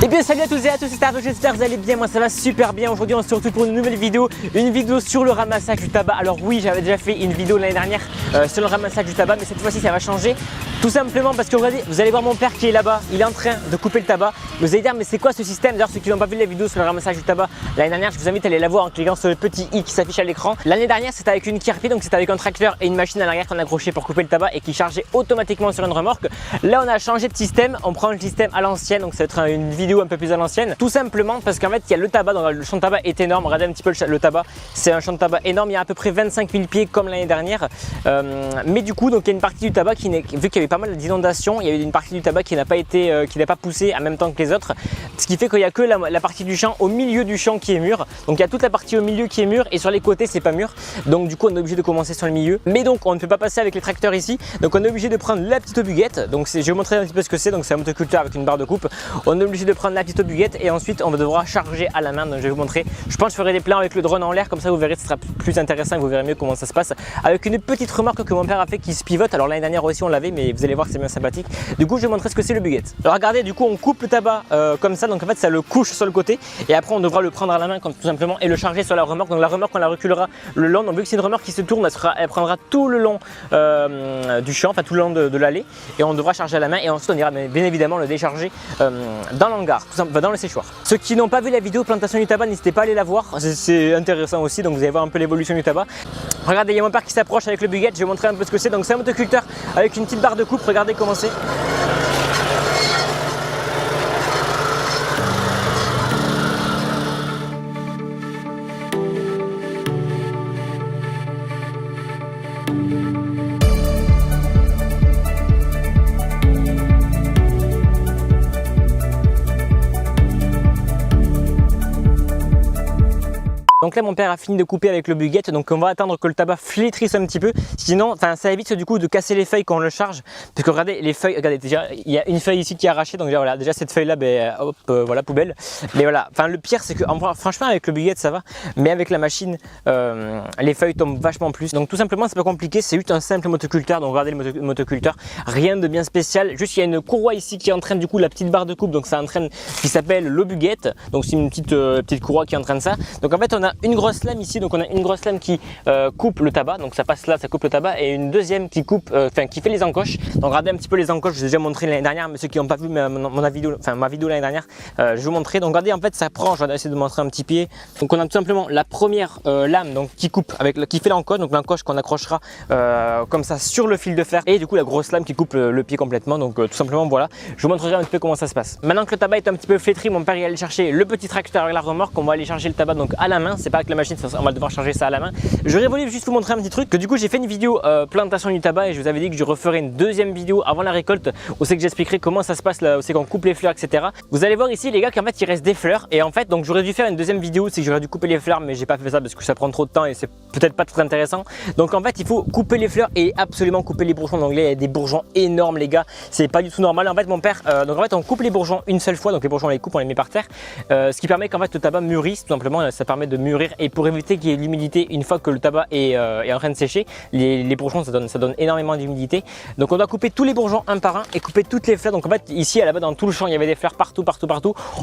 Et bien salut à tous et à tous, c'est Ardo, j'espère que vous allez bien, moi ça va super bien. Aujourd'hui on se retrouve pour une nouvelle vidéo, sur le ramassage du tabac. Alors oui, j'avais déjà fait une vidéo l'année dernière sur le ramassage du tabac, mais cette fois-ci ça va changer. Tout simplement parce que regardez, vous allez voir mon père qui est là-bas, il est en train de couper le tabac. Vous allez dire mais c'est quoi ce système? D'ailleurs ceux qui n'ont pas vu la vidéo sur le ramassage du tabac l'année dernière, je vous invite à aller la voir en cliquant sur le petit i qui s'affiche à l'écran. L'année dernière c'était avec une Kirby, donc c'était avec un tracteur et une machine à l'arrière qu'on accrochait pour couper le tabac et qui chargeait automatiquement sur une remorque. Là on a changé de système, on prend le système à l'ancienne, donc ça va être une vidéo un peu plus à l'ancienne. Tout simplement parce qu'en fait il y a le tabac, donc le champ de tabac est énorme. Regardez un petit peu le tabac, c'est un champ de tabac énorme, il y a à peu près 25 000 pieds comme l'année dernière. Mais du coup donc il y a une partie du tabac qui, vu qu'il y avait pas mal d'inondations, il y avait une partie du tabac qui n'a pas poussé en même temps que les autres, ce qui fait qu'il n'y a que la partie du champ au milieu du champ qui est mûre. Donc il y a toute la partie au milieu qui est mûre et sur les côtés c'est pas mûr, donc du coup on est obligé de commencer sur le milieu. Mais donc on ne peut pas passer avec les tracteurs ici, donc on est obligé de prendre la petite buguette. Donc je vais vous montrer un petit peu ce que c'est. Donc c'est un motoculteur avec une barre de coupe, on est obligé de prendre la petite buguette et ensuite on devra charger à la main. Donc je vais vous montrer, je pense que je ferai des plans avec le drone en l'air, comme ça vous verrez, ce sera plus intéressant et vous verrez mieux comment ça se passe, avec une petite remorque que mon père a fait qui se pivote. Alors l'année dernière aussi on l'avait, mais vous allez voir c'est bien sympathique. Du coup je vais vous montrer ce que c'est le buguette. Alors regardez, du coup on coupe le tabac comme ça, donc en fait ça le couche sur le côté et après on devra le prendre à la main comme tout simplement et le charger sur la remorque. Donc la remorque on la reculera le long, donc vu que c'est une remorque qui se tourne, elle prendra tout le long du champ, enfin tout le long de l'allée, et on devra charger à la main et ensuite on ira bien évidemment le décharger dans l'hangar, dans le séchoir. Ceux qui n'ont pas vu la vidéo plantation du tabac, n'hésitez pas à aller la voir, c'est intéressant aussi, donc vous allez voir un peu l'évolution du tabac. Regardez, il y a mon père qui s'approche avec le buguette, je vais vous montrer un peu ce que c'est. Donc c'est un motoculteur avec une petite barre de coupe, regardez comment c'est. Donc là mon père a fini de couper avec le buguette, donc on va attendre que le tabac flétrisse un petit peu, sinon ça évite du coup de casser les feuilles quand on le charge, parce que regardez les feuilles, regardez déjà il y a une feuille ici qui est arrachée, donc voilà, déjà cette feuille là, hop, voilà, poubelle. Mais voilà, enfin le pire c'est que franchement avec le buguette ça va, mais avec la machine les feuilles tombent vachement plus. Donc tout simplement c'est pas compliqué, c'est juste un simple motoculteur. Donc regardez le motoculteur, rien de bien spécial, juste il y a une courroie ici qui entraîne du coup la petite barre de coupe, donc ça entraîne, qui s'appelle le buguette, donc c'est une petite courroie qui entraîne ça. Donc en fait on a une grosse lame ici, donc on a une grosse lame qui coupe le tabac, donc ça passe là, ça coupe le tabac, et une deuxième qui coupe, qui fait les encoches. Donc regardez un petit peu les encoches, je vous ai déjà montré l'année dernière, mais ceux qui n'ont pas vu ma vidéo l'année dernière, je vais vous montrer. Donc regardez, en fait ça prend, je vais essayer de montrer un petit pied. Donc on a tout simplement la première lame donc qui coupe, qui fait l'encoche, donc l'encoche qu'on accrochera comme ça sur le fil de fer, et du coup la grosse lame qui coupe le pied complètement. Donc tout simplement voilà, je vous montrerai un petit peu comment ça se passe. Maintenant que le tabac est un petit peu flétri, mon père il allait chercher le petit tracteur avec la remorque, on va aller charger le tabac donc à la main, c'est pas avec la machine, on va devoir charger ça à la main. J'aurais voulu juste vous montrer un petit truc, que du coup j'ai fait une vidéo plantation du tabac et je vous avais dit que je referais une deuxième vidéo avant la récolte où c'est que j'expliquerai comment ça se passe là, où c'est qu'on coupe les fleurs, etc. Vous allez voir ici les gars qu'en fait il reste des fleurs, et en fait donc j'aurais dû faire une deuxième vidéo, c'est que j'aurais dû couper les fleurs, mais j'ai pas fait ça parce que ça prend trop de temps et c'est peut-être pas très intéressant. Donc en fait il faut couper les fleurs et absolument couper les bourgeons. Donc là il y a des bourgeons énormes les gars, c'est pas du tout normal. En fait mon père, donc en fait on coupe les bourgeons une seule fois, donc les bourgeons on les coupe, on les met par terre, ce qui permet qu'en fait le tabac mûrisse tout simplement, ça permet de mûrir, et pour éviter qu'il y ait l'humidité une fois que le tabac est en train de sécher, les bourgeons ça donne énormément d'humidité. Donc on doit couper tous les bourgeons un par un et couper toutes les fleurs. Donc en fait ici à la base dans tout le champ il y avait des fleurs partout,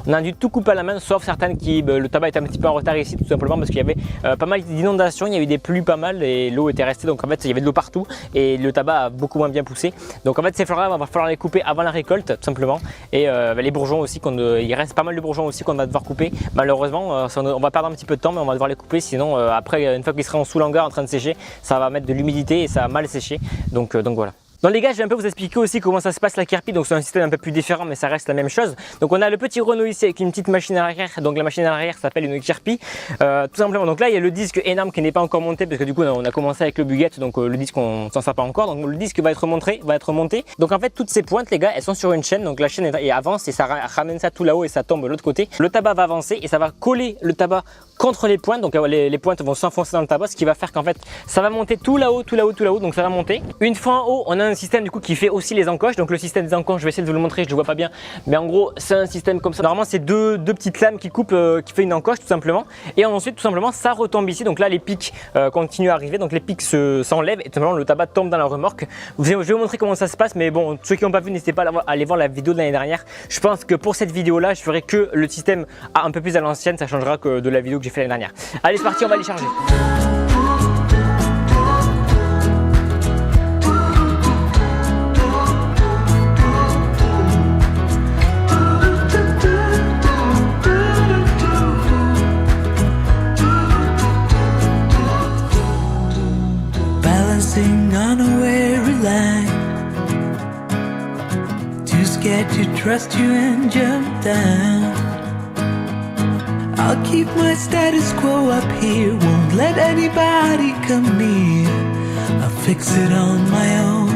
on a dû tout couper à la main, sauf certaines qui, le tabac était un petit peu en retard ici, tout simplement parce qu'il y avait pas mal d'inondations, il y avait des pluies pas mal et l'eau était restée, donc en fait il y avait de l'eau partout et le tabac a beaucoup moins bien poussé. Donc en fait ces fleurs là il va falloir les couper avant la récolte tout simplement, et les bourgeons aussi, il reste pas mal de bourgeons aussi qu'on va devoir couper malheureusement. On va perdre un petit peu de temps, mais on va devoir les couper, sinon après une fois qu'ils seront sous l'hangar en train de sécher, ça va mettre de l'humidité et ça va mal sécher, donc voilà. Donc les gars, je vais un peu vous expliquer aussi comment ça se passe la Kirby. Donc c'est un système un peu plus différent, mais ça reste la même chose. Donc on a le petit Renault ici avec une petite machine à arrière. Donc la machine à arrière s'appelle une Kirby, tout simplement. Donc là il y a le disque énorme qui n'est pas encore monté, parce que du coup on a commencé avec le buguette, donc le disque on s'en sert pas encore. Donc le disque va être monté. Donc en fait toutes ces pointes les gars, elles sont sur une chaîne. Donc la chaîne avance et ça ramène ça tout là-haut et ça tombe de l'autre côté. Le tabac va avancer et ça va coller le tabac contre les pointes, donc les pointes vont s'enfoncer dans le tabac, ce qui va faire qu'en fait ça va monter tout là-haut, donc ça va monter. Une fois en haut, on a un système du coup qui fait aussi les encoches, donc le système des encoches, je vais essayer de vous le montrer, je ne le vois pas bien, mais en gros c'est un système comme ça. Normalement c'est deux petites lames qui coupent, qui fait une encoche tout simplement, et ensuite tout simplement ça retombe ici, donc là les pics continuent à arriver, donc les pics s'enlèvent et tout simplement le tabac tombe dans la remorque. Je vais vous montrer comment ça se passe, mais bon, ceux qui n'ont pas vu, n'hésitez pas à aller voir la vidéo de l'année dernière. Je pense que pour cette vidéo là, je ferai que le système un peu plus à l'ancienne, ça changera que de la vidéo que j'ai fait l'année dernière. Allez c'est parti, on va les charger. On a weary line, too scared to trust you and jump down. I'll keep my status quo up here, won't let anybody come near. I'll fix it on my own.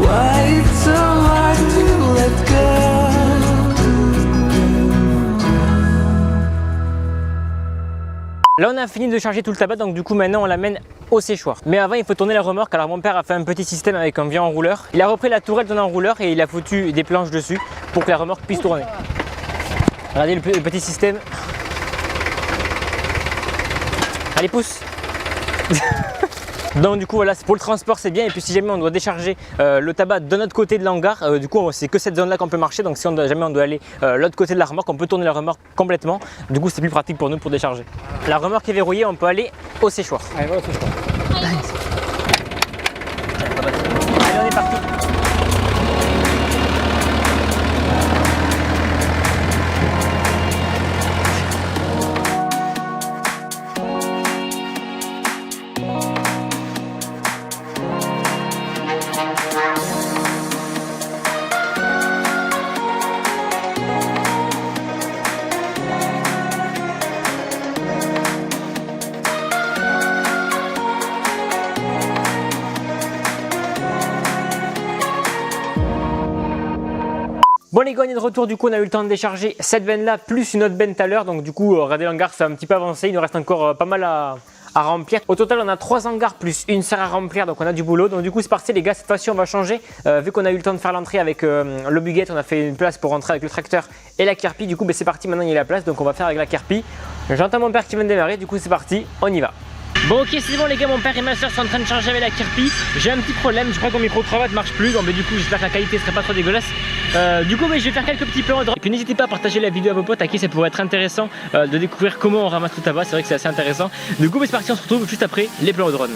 Why it's so hard to let go. Là on a fini de charger tout le tabac, donc du coup maintenant on l'amène au séchoir. Mais avant il faut tourner la remorque. Alors mon père a fait un petit système avec un vieux enrouleur. Il a repris la tourelle d'un enrouleur et il a foutu des planches dessus pour que la remorque puisse tourner. Regardez le petit système. Allez pousse. Donc du coup voilà, pour le transport c'est bien, et puis si jamais on doit décharger le tabac de notre côté de l'hangar, du coup c'est que cette zone là qu'on peut marcher, donc si jamais on doit aller l'autre côté de la remorque, on peut tourner la remorque complètement, du coup c'est plus pratique pour nous pour décharger. La remorque est verrouillée, on peut aller au séchoir. Allez, va au séchoir. Allez, on est parti. Bon les gars, on est de retour, du coup on a eu le temps de décharger cette benne là plus une autre benne tout à l'heure, donc du coup regardez l'hangar c'est un petit peu avancé, il nous reste encore pas mal à remplir. Au total on a 3 hangars plus une serre à remplir, donc on a du boulot. Donc du coup c'est parti les gars, cette fois-ci on va changer, vu qu'on a eu le temps de faire l'entrée avec le buguette, on a fait une place pour rentrer avec le tracteur et la Kirby. Du coup c'est parti, maintenant il y a la place, donc on va faire avec la Kirby. J'entends mon père qui vient de démarrer, du coup c'est parti, on y va. Bon ok c'est bon les gars, mon père et ma soeur sont en train de charger avec la Kirby. J'ai un petit problème, je crois que mon micro-cravate marche plus, donc mais du coup j'espère que la qualité serait pas trop dégueulasse. Du coup je vais faire quelques petits plans. Et puis n'hésitez pas à partager la vidéo à vos potes à qui ça pourrait être intéressant de découvrir comment on ramasse le tabac, c'est vrai que c'est assez intéressant. Du coup c'est parti, on se retrouve juste après les plans au drone.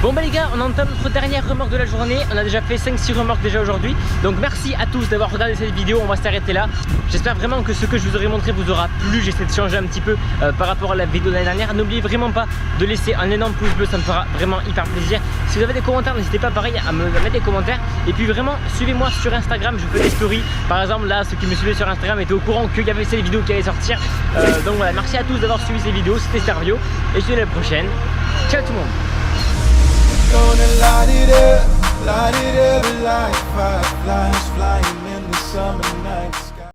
Bon bah les gars, on entame notre dernière remorque de la journée. On a déjà fait 5-6 remorques déjà aujourd'hui. Donc merci à tous d'avoir regardé cette vidéo, on va s'arrêter là. J'espère vraiment que ce que je vous aurai montré vous aura plu. J'essaie de changer un petit peu par rapport à la vidéo de l'année dernière. N'oubliez vraiment pas de laisser un énorme pouce bleu, ça me fera vraiment hyper plaisir. Si vous avez des commentaires, n'hésitez pas pareil à me mettre des commentaires. Et puis vraiment, suivez-moi sur Instagram, je fais des stories. Par exemple là, ceux qui me suivaient sur Instagram étaient au courant qu'il y avait ces vidéos qui allaient sortir. Donc voilà, merci à tous d'avoir suivi ces vidéos, c'était Servio. Et je vous dis à la prochaine. Ciao tout le monde. Gonna light it up like fireflies flying in the summer nights.